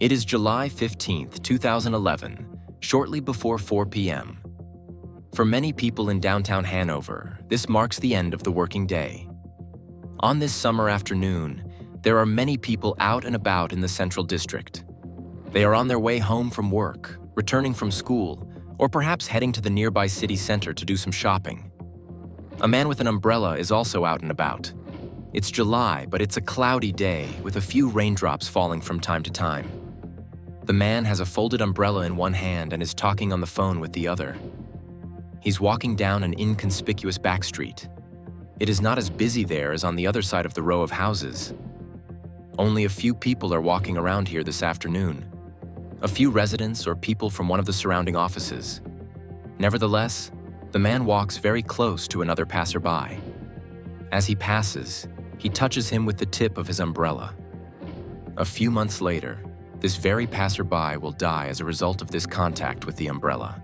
It is July 15th, 2011, shortly before 4 p.m. For many people in downtown Hanover, this marks the end of the working day. On this summer afternoon, there are many people out and about in the Central District. They are on their way home from work, returning from school, or perhaps heading to the nearby city center to do some shopping. A man with an umbrella is also out and about. It's July, but it's a cloudy day with a few raindrops falling from time to time. The man has a folded umbrella in one hand and is talking on the phone with the other. He's walking down an inconspicuous back street. It is not as busy there as on the other side of the row of houses. Only a few people are walking around here this afternoon. A few residents or people from one of the surrounding offices. Nevertheless, the man walks very close to another passerby. As he passes, he touches him with the tip of his umbrella. A few months later, this very passerby will die as a result of this contact with the umbrella.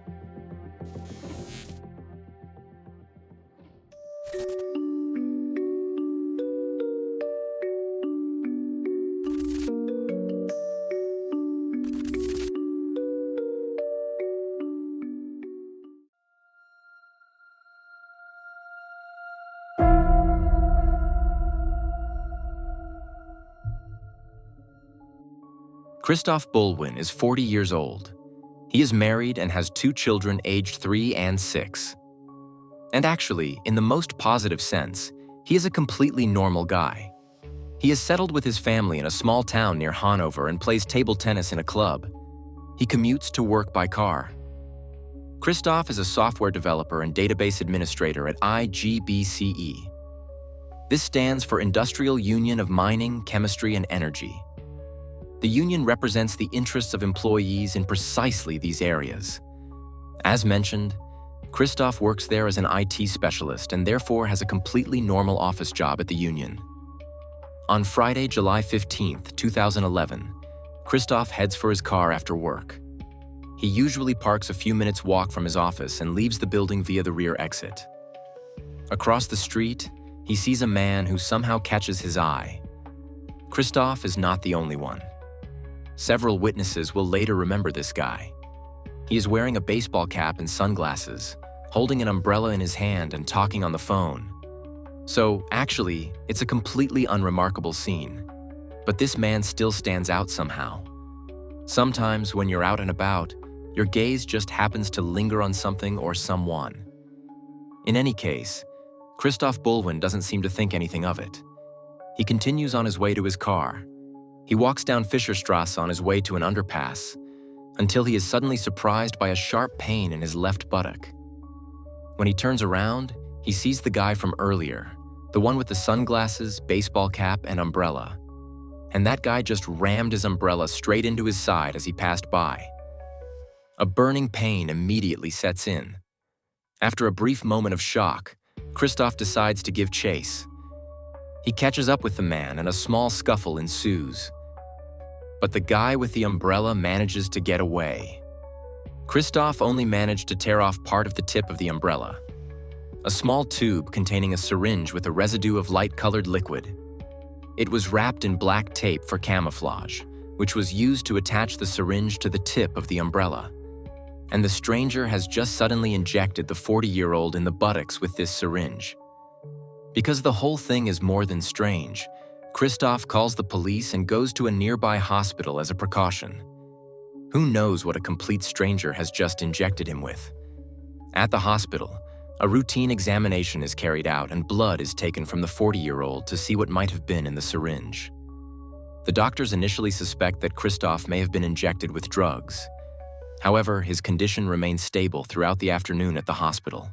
Christoph Bulwin is 40 years old. He is married and has 2 children aged 3 and 6. And actually, in the most positive sense, he is a completely normal guy. He is settled with his family in a small town near Hanover and plays table tennis in a club. He commutes to work by car. Christoph is a software developer and database administrator at IGBCE. This stands for Industrial Union of Mining, Chemistry, and Energy. The union represents the interests of employees in precisely these areas. As mentioned, Christoph works there as an IT specialist and therefore has a completely normal office job at the union. On Friday, July 15th, 2011, Christoph heads for his car after work. He usually parks a few minutes' walk from his office and leaves the building via the rear exit. Across the street, he sees a man who somehow catches his eye. Christoph is not the only one. Several witnesses will later remember this guy. He is wearing a baseball cap and sunglasses, holding an umbrella in his hand and talking on the phone. So, actually, it's a completely unremarkable scene. But this man still stands out somehow. Sometimes when you're out and about, your gaze just happens to linger on something or someone. In any case, Christoph Bulwin doesn't seem to think anything of it. He continues on his way to his car. He walks down Fischerstrasse on his way to an underpass until he is suddenly surprised by a sharp pain in his left buttock. When he turns around, he sees the guy from earlier, the one with the sunglasses, baseball cap, and umbrella. And that guy just rammed his umbrella straight into his side as he passed by. A burning pain immediately sets in. After a brief moment of shock, Christoph decides to give chase. He catches up with the man and a small scuffle ensues. But the guy with the umbrella manages to get away. Christoph only managed to tear off part of the tip of the umbrella, a small tube containing a syringe with a residue of light-colored liquid. It was wrapped in black tape for camouflage, which was used to attach the syringe to the tip of the umbrella. And the stranger has just suddenly injected the 40-year-old in the buttocks with this syringe. Because the whole thing is more than strange, Christoph calls the police and goes to a nearby hospital as a precaution. Who knows what a complete stranger has just injected him with? At the hospital, a routine examination is carried out and blood is taken from the 40-year-old to see what might have been in the syringe. The doctors initially suspect that Christoph may have been injected with drugs. However, his condition remains stable throughout the afternoon at the hospital.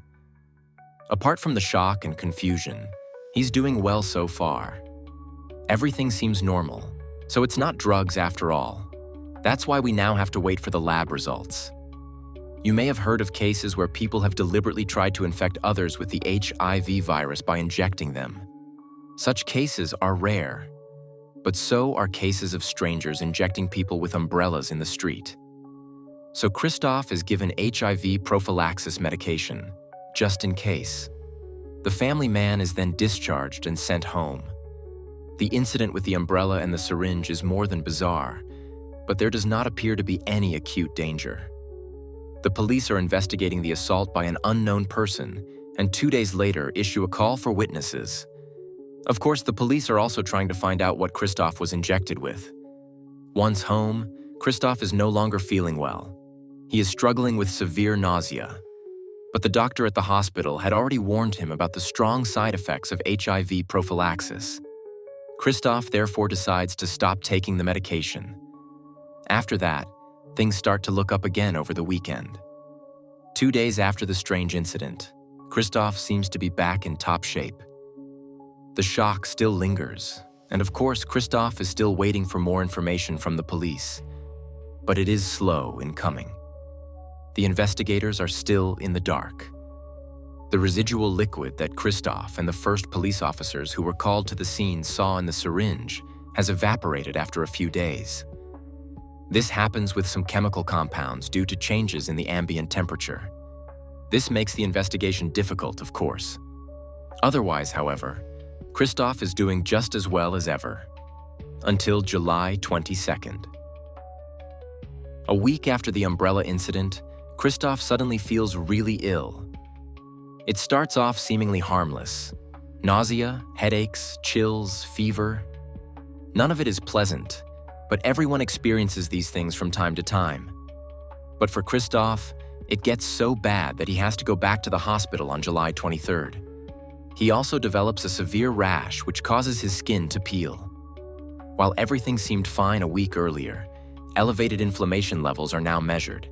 Apart from the shock and confusion, he's doing well so far. Everything seems normal, so it's not drugs after all. That's why we now have to wait for the lab results. You may have heard of cases where people have deliberately tried to infect others with the HIV virus by injecting them. Such cases are rare, but so are cases of strangers injecting people with umbrellas in the street. So Christoph is given HIV prophylaxis medication, just in case. The family man is then discharged and sent home. The incident with the umbrella and the syringe is more than bizarre, but there does not appear to be any acute danger. The police are investigating the assault by an unknown person and 2 days later issue a call for witnesses. Of course, the police are also trying to find out what Christoph was injected with. Once home, Christoph is no longer feeling well. He is struggling with severe nausea. But the doctor at the hospital had already warned him about the strong side effects of HIV prophylaxis. Christoph therefore decides to stop taking the medication. After that, things start to look up again over the weekend. 2 days after the strange incident, Christoph seems to be back in top shape. The shock still lingers, and of course, Christoph is still waiting for more information from the police. But it is slow in coming. The investigators are still in the dark. The residual liquid that Christoph and the first police officers who were called to the scene saw in the syringe has evaporated after a few days. This happens with some chemical compounds due to changes in the ambient temperature. This makes the investigation difficult, of course. Otherwise, however, Christoph is doing just as well as ever. Until July 22nd. A week after the umbrella incident, Christoph suddenly feels really ill. It starts off seemingly harmless. Nausea, headaches, chills, fever. None of it is pleasant, but everyone experiences these things from time to time. But for Christoph, it gets so bad that he has to go back to the hospital on July 23rd. He also develops a severe rash which causes his skin to peel. While everything seemed fine a week earlier, elevated inflammation levels are now measured.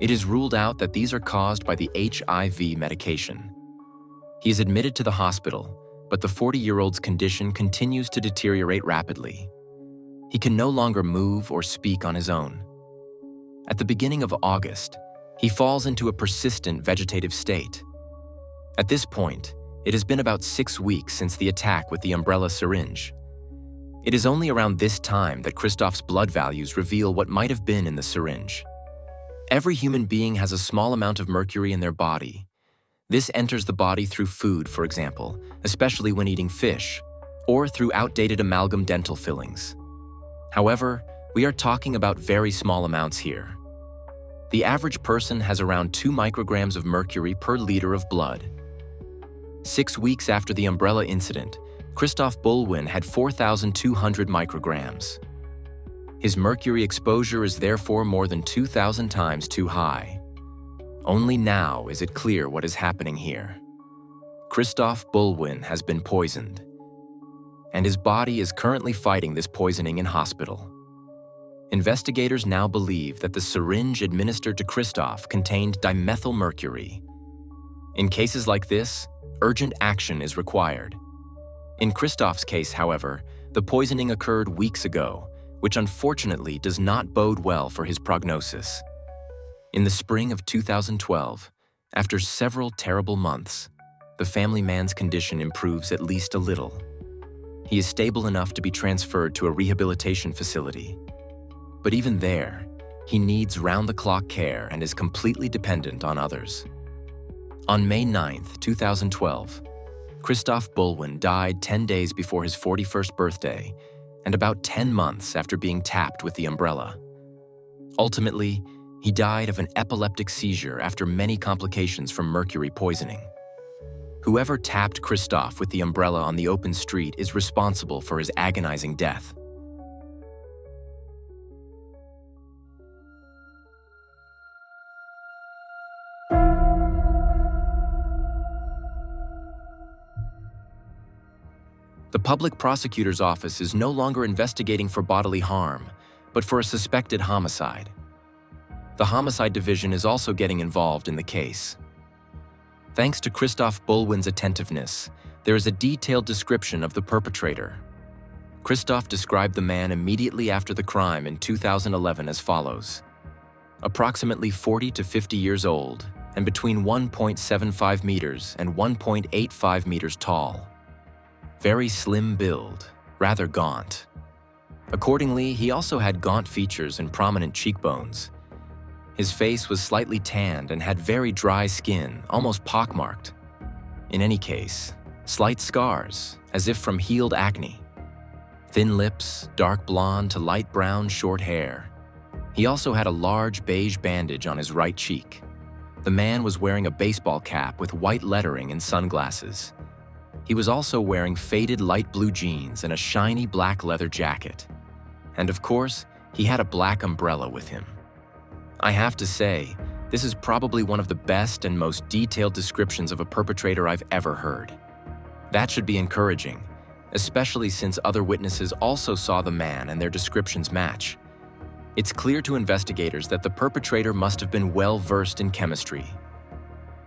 It is ruled out that these are caused by the HIV medication. He is admitted to the hospital, but the 40-year-old's condition continues to deteriorate rapidly. He can no longer move or speak on his own. At the beginning of August, he falls into a persistent vegetative state. At this point, it has been about 6 weeks since the attack with the umbrella syringe. It is only around this time that Christoph's blood values reveal what might have been in the syringe. Every human being has a small amount of mercury in their body. This enters the body through food, for example, especially when eating fish, or through outdated amalgam dental fillings. However, we are talking about very small amounts here. The average person has around 2 micrograms of mercury per liter of blood. 6 weeks after the umbrella incident, Christoph Bulwin had 4,200 micrograms. His mercury exposure is therefore more than 2,000 times too high. Only now is it clear what is happening here. Christoph Bulwin has been poisoned, and his body is currently fighting this poisoning in hospital. Investigators now believe that the syringe administered to Christoph contained dimethylmercury. In cases like this, urgent action is required. In Christoph's case, however, the poisoning occurred weeks ago, which unfortunately does not bode well for his prognosis. In the spring of 2012, after several terrible months, the family man's condition improves at least a little. He is stable enough to be transferred to a rehabilitation facility. But even there, he needs round-the-clock care and is completely dependent on others. On May 9th, 2012, Christoph Bulwin died 10 days before his 41st birthday and about 10 months after being tapped with the umbrella. Ultimately, he died of an epileptic seizure after many complications from mercury poisoning. Whoever tapped Christoph with the umbrella on the open street is responsible for his agonizing death. The public prosecutor's office is no longer investigating for bodily harm, but for a suspected homicide. The homicide division is also getting involved in the case. Thanks to Christoph Bulwin's attentiveness, there is a detailed description of the perpetrator. Christoph described the man immediately after the crime in 2011 as follows: approximately 40 to 50 years old and between 1.75 meters and 1.85 meters tall. Very slim build, rather gaunt. Accordingly, he also had gaunt features and prominent cheekbones. His face was slightly tanned and had very dry skin, almost pockmarked. In any case, slight scars, as if from healed acne. Thin lips, dark blonde to light brown short hair. He also had a large beige bandage on his right cheek. The man was wearing a baseball cap with white lettering and sunglasses. He was also wearing faded light blue jeans and a shiny black leather jacket. And of course, he had a black umbrella with him. I have to say, this is probably one of the best and most detailed descriptions of a perpetrator I've ever heard. That should be encouraging, especially since other witnesses also saw the man and their descriptions match. It's clear to investigators that the perpetrator must have been well-versed in chemistry.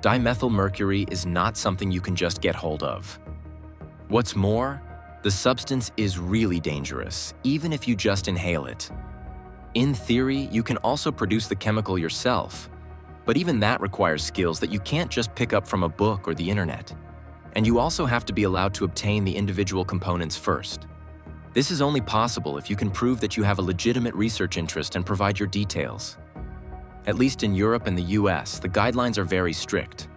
Dimethylmercury is not something you can just get hold of. What's more, the substance is really dangerous, even if you just inhale it. In theory, you can also produce the chemical yourself, but even that requires skills that you can't just pick up from a book or the internet. And you also have to be allowed to obtain the individual components first. This is only possible if you can prove that you have a legitimate research interest and provide your details. At least in Europe and the US, the guidelines are very strict.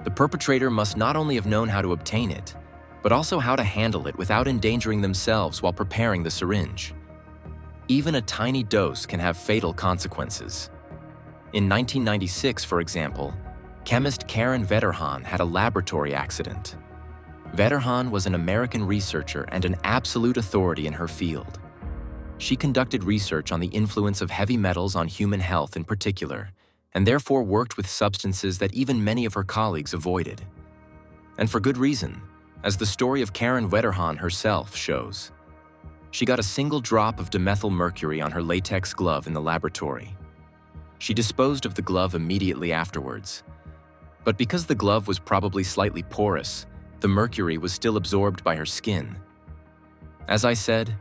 The perpetrator must not only have known how to obtain it, but also how to handle it without endangering themselves while preparing the syringe. Even a tiny dose can have fatal consequences. In 1996, for example, chemist Karen Vetterhan had a laboratory accident. Vetterhan was an American researcher and an absolute authority in her field. She conducted research on the influence of heavy metals on human health in particular, and therefore worked with substances that even many of her colleagues avoided. And for good reason, as the story of Karen Vetterhan herself shows. She got a single drop of dimethylmercury on her latex glove in the laboratory. She disposed of the glove immediately afterwards. But because the glove was probably slightly porous, the mercury was still absorbed by her skin. As I said,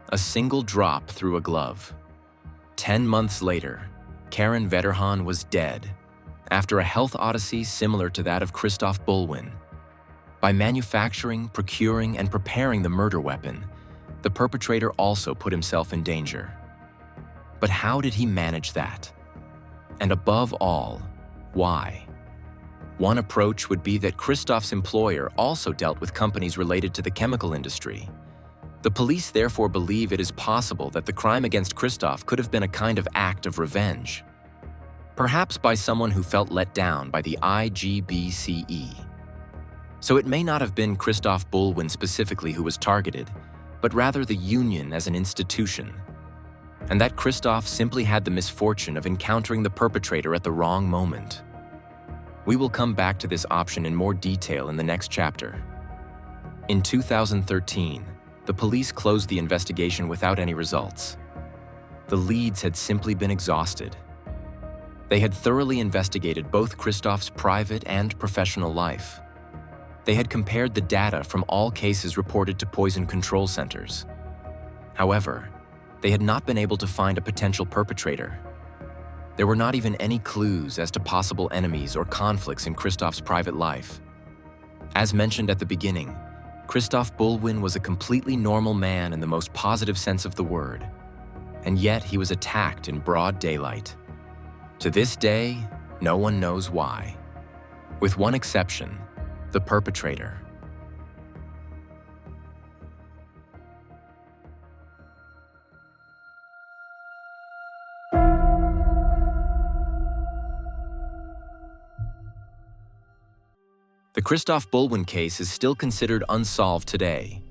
a single drop through a glove. 10 months later, Karen Vetterhan was dead, after a health odyssey similar to that of Christoph Bulwin. By manufacturing, procuring, and preparing the murder weapon, the perpetrator also put himself in danger. But how did he manage that? And above all, why? One approach would be that Christoph's employer also dealt with companies related to the chemical industry. The police therefore believe it is possible that the crime against Christoph could have been a kind of act of revenge. Perhaps by someone who felt let down by the IGBCE. So it may not have been Christoph Bulwin specifically who was targeted, but rather the union as an institution. And that Christoph simply had the misfortune of encountering the perpetrator at the wrong moment. We will come back to this option in more detail in the next chapter. In 2013, the police closed the investigation without any results. The leads had simply been exhausted. They had thoroughly investigated both Christoph's private and professional life. They had compared the data from all cases reported to poison control centers. However, they had not been able to find a potential perpetrator. There were not even any clues as to possible enemies or conflicts in Christoph's private life. As mentioned at the beginning, Christoph Bulwin was a completely normal man in the most positive sense of the word, and yet he was attacked in broad daylight. To this day, no one knows why. With one exception, the perpetrator. The Christoph Bulwin case is still considered unsolved today.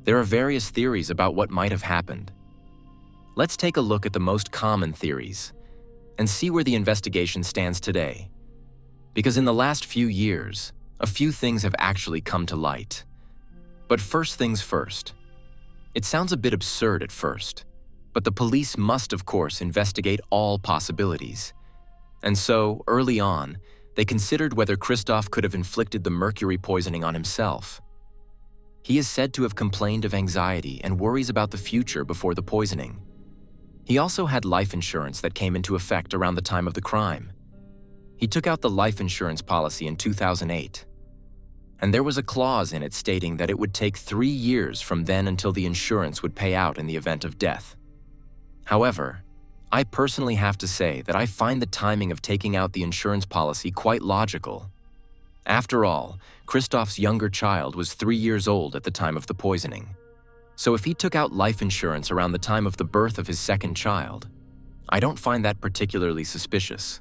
There are various theories about what might have happened. Let's take a look at the most common theories and see where the investigation stands today. Because in the last few years, a few things have actually come to light. But first things first. It sounds a bit absurd at first, but the police must, of course, investigate all possibilities. And so, early on, they considered whether Christoph could have inflicted the mercury poisoning on himself. He is said to have complained of anxiety and worries about the future before the poisoning. He also had life insurance that came into effect around the time of the crime. He took out the life insurance policy in 2008. And there was a clause in it stating that it would take 3 years from then until the insurance would pay out in the event of death. However, I personally have to say that I find the timing of taking out the insurance policy quite logical. After all, Christoph's younger child was 3 years old at the time of the poisoning. So if he took out life insurance around the time of the birth of his second child, I don't find that particularly suspicious.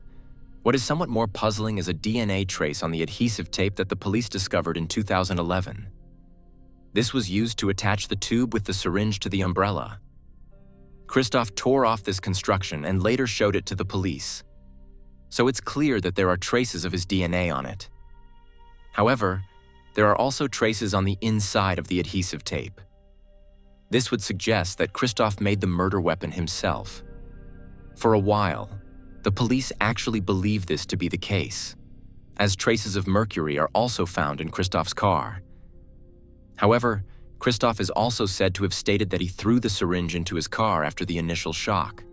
What is somewhat more puzzling is a DNA trace on the adhesive tape that the police discovered in 2011. This was used to attach the tube with the syringe to the umbrella. Christoph tore off this construction and later showed it to the police. So it's clear that there are traces of his DNA on it. However, there are also traces on the inside of the adhesive tape. This would suggest that Christoph made the murder weapon himself. For a while, the police actually believed this to be the case, as traces of mercury are also found in Christoph's car. However, Christoph is also said to have stated that he threw the syringe into his car after the initial shock.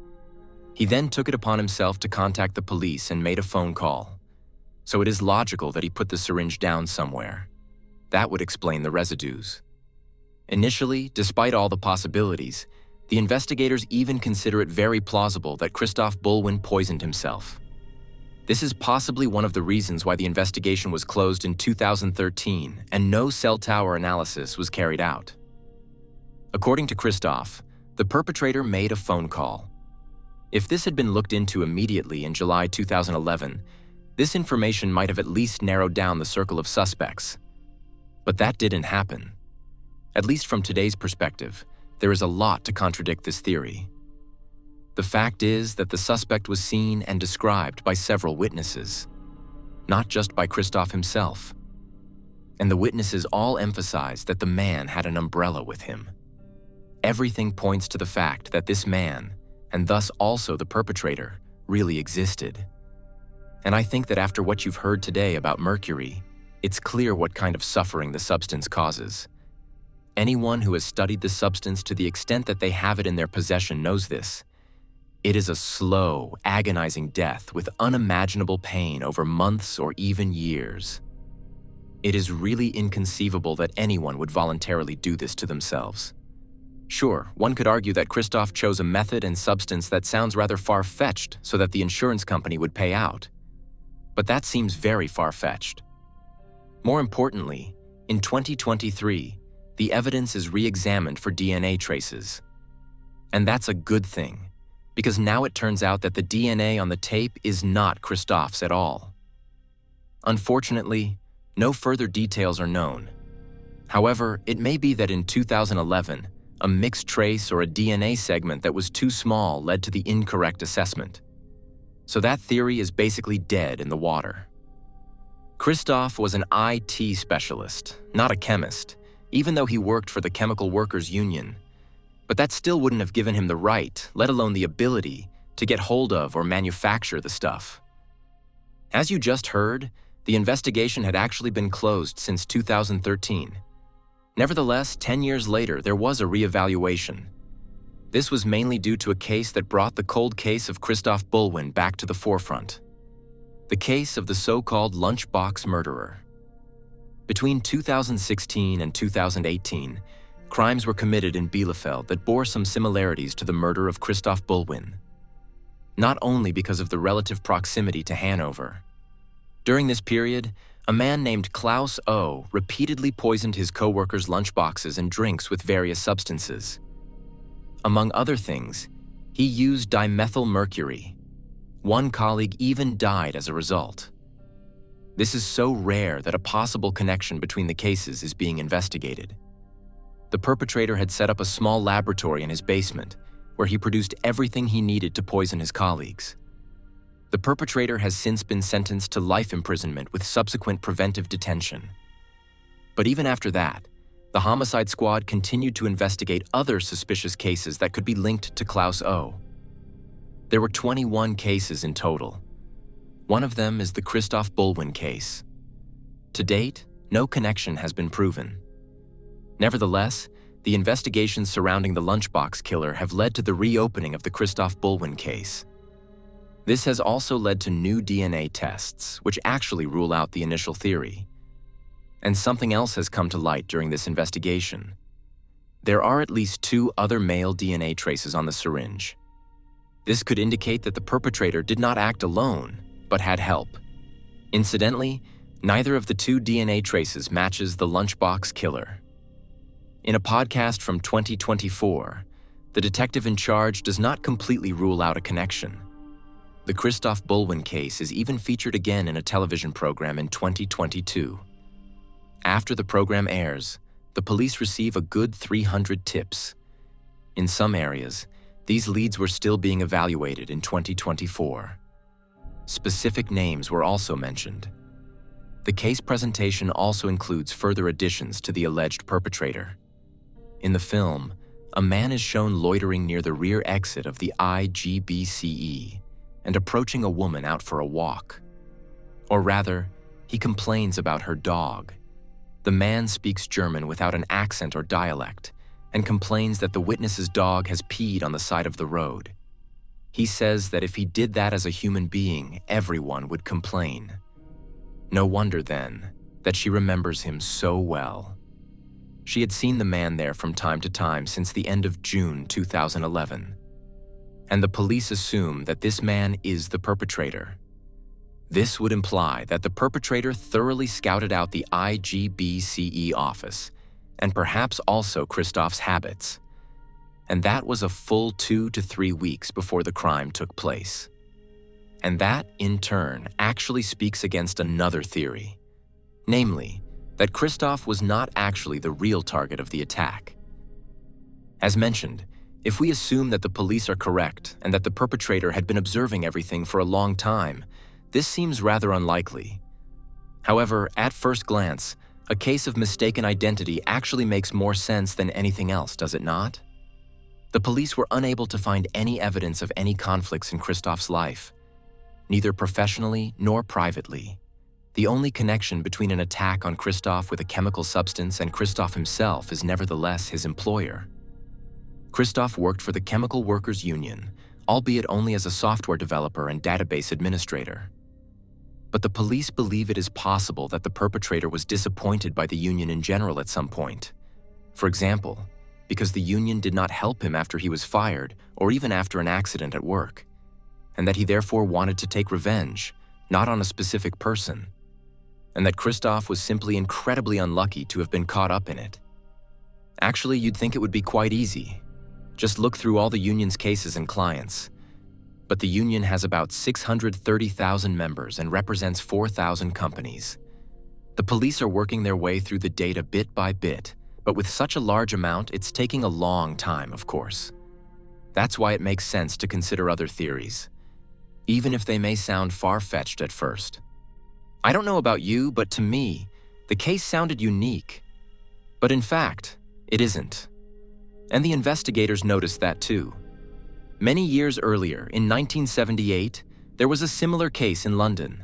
He then took it upon himself to contact the police and made a phone call. So it is logical that he put the syringe down somewhere. That would explain the residues. Initially, despite all the possibilities, the investigators even consider it very plausible that Christoph Bulwin poisoned himself. This is possibly one of the reasons why the investigation was closed in 2013 and no cell tower analysis was carried out. According to Christoph, the perpetrator made a phone call. If this had been looked into immediately in July 2011, this information might have at least narrowed down the circle of suspects. But that didn't happen. At least from today's perspective, there is a lot to contradict this theory. The fact is that the suspect was seen and described by several witnesses, not just by Christoph himself. And the witnesses all emphasize that the man had an umbrella with him. Everything points to the fact that this man, and thus also the perpetrator, really existed. And I think that after what you've heard today about mercury, it's clear what kind of suffering the substance causes. Anyone who has studied the substance to the extent that they have it in their possession knows this. It is a slow, agonizing death with unimaginable pain over months or even years. It is really inconceivable that anyone would voluntarily do this to themselves. Sure, one could argue that Christoph chose a method and substance that sounds rather far-fetched so that the insurance company would pay out. But that seems very far-fetched. More importantly, in 2023, the evidence is re-examined for DNA traces. And that's a good thing, because now it turns out that the DNA on the tape is not Christoph's at all. Unfortunately, no further details are known. However, it may be that in 2011, a mixed trace or a DNA segment that was too small led to the incorrect assessment. So that theory is basically dead in the water. Christoph was an IT specialist, not a chemist, even though he worked for the Chemical Workers Union. But that still wouldn't have given him the right, let alone the ability, to get hold of or manufacture the stuff. As you just heard, the investigation had actually been closed since 2013. Nevertheless, 10 years later, there was a reevaluation. This was mainly due to a case that brought the cold case of Christoph Bulwin back to the forefront. The case of the so-called lunchbox murderer. Between 2016 and 2018, crimes were committed in Bielefeld that bore some similarities to the murder of Christoph Bulwin. Not only because of the relative proximity to Hanover. During this period, a man named Klaus O. repeatedly poisoned his co-workers' lunchboxes and drinks with various substances. Among other things, he used dimethylmercury. One colleague even died as a result. This is so rare that a possible connection between the cases is being investigated. The perpetrator had set up a small laboratory in his basement where he produced everything he needed to poison his colleagues. The perpetrator has since been sentenced to life imprisonment with subsequent preventive detention. But even after that, the homicide squad continued to investigate other suspicious cases that could be linked to Klaus O. There were 21 cases in total. One of them is the Christoph Bulwin case. To date, no connection has been proven. Nevertheless, the investigations surrounding the lunchbox killer have led to the reopening of the Christoph Bulwin case. This has also led to new DNA tests, which actually rule out the initial theory. And something else has come to light during this investigation. There are at least 2 other male DNA traces on the syringe. This could indicate that the perpetrator did not act alone, but had help. Incidentally, neither of the 2 DNA traces matches the lunchbox killer. In a podcast from 2024, the detective in charge does not completely rule out a connection. The Christoph Bulwin case is even featured again in a television program in 2022. After the program airs, the police receive a good 300 tips. In some areas, these leads were still being evaluated in 2024. Specific names were also mentioned. The case presentation also includes further additions to the alleged perpetrator. In the film, a man is shown loitering near the rear exit of the IGBCE and approaching a woman out for a walk. Or rather, he complains about her dog. The man speaks German without an accent or dialect and complains that the witness's dog has peed on the side of the road. He says that if he did that as a human being, everyone would complain. No wonder, then, that she remembers him so well. She had seen the man there from time to time since the end of June 2011. And the police assume that this man is the perpetrator. This would imply that the perpetrator thoroughly scouted out the IGBCE office, and perhaps also Christoph's habits. And that was a full 2 to 3 weeks before the crime took place. And that, in turn, actually speaks against another theory, namely, that Christoph was not actually the real target of the attack. As mentioned, if we assume that the police are correct and that the perpetrator had been observing everything for a long time, this seems rather unlikely. However, at first glance, a case of mistaken identity actually makes more sense than anything else, does it not? The police were unable to find any evidence of any conflicts in Christoph's life, neither professionally nor privately. The only connection between an attack on Christoph with a chemical substance and Christoph himself is nevertheless his employer. Christoph worked for the Chemical Workers Union, albeit only as a software developer and database administrator. But the police believe it is possible that the perpetrator was disappointed by the union in general at some point. For example, because the union did not help him after he was fired or even after an accident at work, and that he therefore wanted to take revenge, not on a specific person, and that Christoph was simply incredibly unlucky to have been caught up in it. Actually, you'd think it would be quite easy. Just look through all the union's cases and clients. But the union has about 630,000 members and represents 4,000 companies. The police are working their way through the data bit by bit, but with such a large amount, it's taking a long time, of course. That's why it makes sense to consider other theories, even if they may sound far-fetched at first. I don't know about you, but to me, the case sounded unique. But in fact, it isn't. And the investigators noticed that too. Many years earlier, in 1978, there was a similar case in London.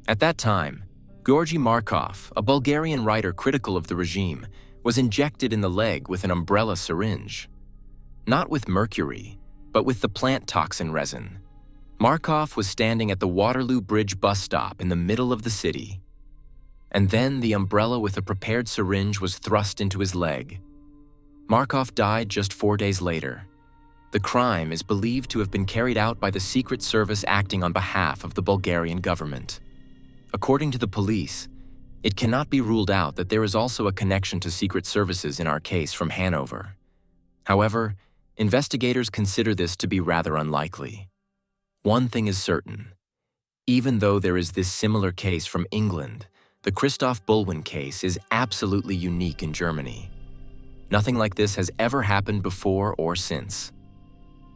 At that time, Georgy Markov, a Bulgarian writer critical of the regime, was injected in the leg with an umbrella syringe. Not with mercury, but with the plant toxin resin. Markov was standing at the Waterloo Bridge bus stop in the middle of the city. And then the umbrella with a prepared syringe was thrust into his leg. Markov died just 4 days later. The crime is believed to have been carried out by the Secret Service acting on behalf of the Bulgarian government. According to the police, it cannot be ruled out that there is also a connection to Secret Services in our case from Hanover. However, investigators consider this to be rather unlikely. One thing is certain. Even though there is this similar case from England, the Christoph Bulwin case is absolutely unique in Germany. Nothing like this has ever happened before or since.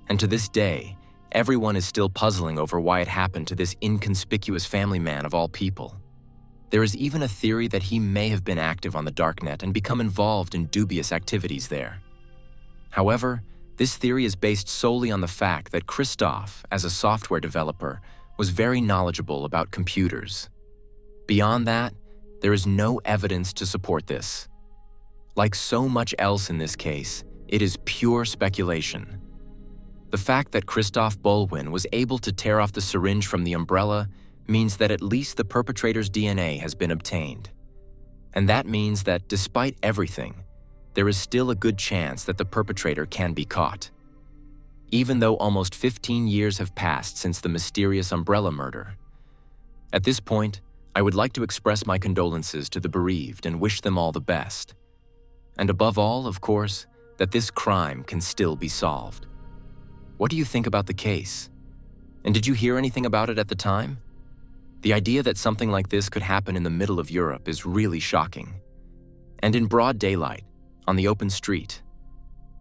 And to this day, everyone is still puzzling over why it happened to this inconspicuous family man of all people. There is even a theory that he may have been active on the darknet and become involved in dubious activities there. However, this theory is based solely on the fact that Christoph, as a software developer, was very knowledgeable about computers. Beyond that, there is no evidence to support this. Like so much else in this case, it is pure speculation. The fact that Christoph Bulwin was able to tear off the syringe from the umbrella means that at least the perpetrator's DNA has been obtained. And that means that despite everything, there is still a good chance that the perpetrator can be caught. Even though almost 15 years have passed since the mysterious umbrella murder. At this point, I would like to express my condolences to the bereaved and wish them all the best. And above all, of course, that this crime can still be solved. What do you think about the case? And did you hear anything about it at the time? The idea that something like this could happen in the middle of Europe is really shocking. And in broad daylight, on the open street.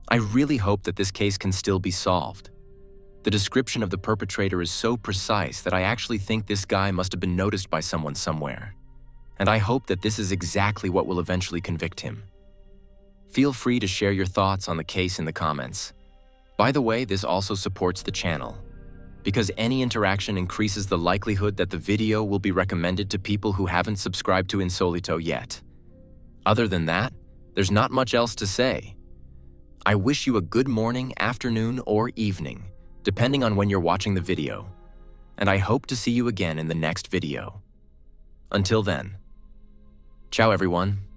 I really hope that this case can still be solved. The description of the perpetrator is so precise that I actually think this guy must have been noticed by someone somewhere. And I hope that this is exactly what will eventually convict him. Feel free to share your thoughts on the case in the comments. By the way, this also supports the channel, because any interaction increases the likelihood that the video will be recommended to people who haven't subscribed to Insolito yet. Other than that, there's not much else to say. I wish you a good morning, afternoon, or evening, depending on when you're watching the video, and I hope to see you again in the next video. Until then, ciao everyone.